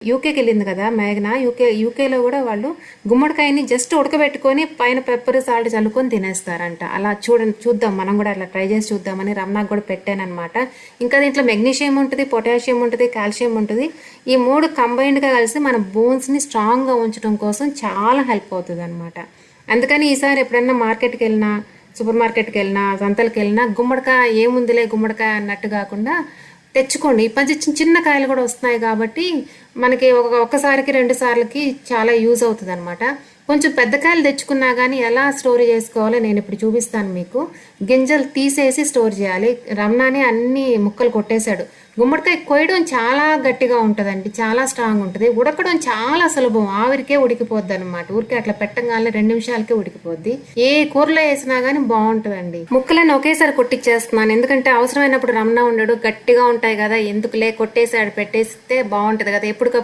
యూకేకి వెళ్ళింది కదా మేఘన, యూకేలో కూడా వాళ్ళు గుమ్మడికాయని జస్ట్ ఉడకబెట్టుకొని పైన పెప్పర్ సాల్ట్ చల్లుకొని తినేస్తారంట. అలా చూద్దాం మనం కూడా అలా ట్రై చేసి చూద్దామని రమణాకు కూడా పెట్టానమాట. ఇంకా దీంట్లో మెగ్నీషియం ఉంటుంది, పొటాషియం ఉంటుంది, కాల్షియం ఉంటుంది. ఈ మూడు కంబైన్డ్గా కలిసి మన బోన్స్ని స్ట్రాంగ్గా ఉంచడం కోసం చాలా హెల్ప్ అవుతుంది అనమాట. అందుకని ఈసారి ఎప్పుడైనా మార్కెట్కి వెళ్ళినా, సూపర్ మార్కెట్కి వెళ్ళినా, సంతలకు వెళ్ళినా గుమ్మడికాయ ఏముందిలే గుమ్మడికాయ అన్నట్టు కాకుండా తెచ్చుకోండి. ఈ పచ్చి చిన్న చిన్న కాయలు కూడా వస్తున్నాయి కాబట్టి మనకి ఒక్కసారికి 2 సార్లకి చాలా యూజ్ అవుతుంది అనమాట. కొంచెం పెద్ద కాయలు తెచ్చుకున్నా కానీ ఎలా స్టోర్ చేసుకోవాలో నేను ఇప్పుడు చూపిస్తాను మీకు. గింజలు తీసేసి స్టోర్ చేయాలి. రమణానే అన్ని ముక్కలు కొట్టేశాడు. గుమ్మడికాయ కొయ్యడం చాలా గట్టిగా ఉంటుందండి, చాలా స్ట్రాంగ్ ఉంటుంది. ఉడకడం చాలా సులభం, ఆవిరికే ఉడికిపోద్ది అనమాట. ఊరికే అట్లా పెట్టగానే 2 నిమిషాలకే ఉడికిపోద్ది. ఏ కూరలో వేసినా కానీ బాగుంటుందండి. ముక్కలను ఒకేసారి కొట్టిచ్చేస్తున్నాను, ఎందుకంటే అవసరమైనప్పుడు రమణ ఉండడు, గట్టిగా ఉంటాయి కదా, ఎందుకులే కొట్టేసాడు పెట్టేస్తే బాగుంటుంది కదా, ఎప్పటికప్పుడు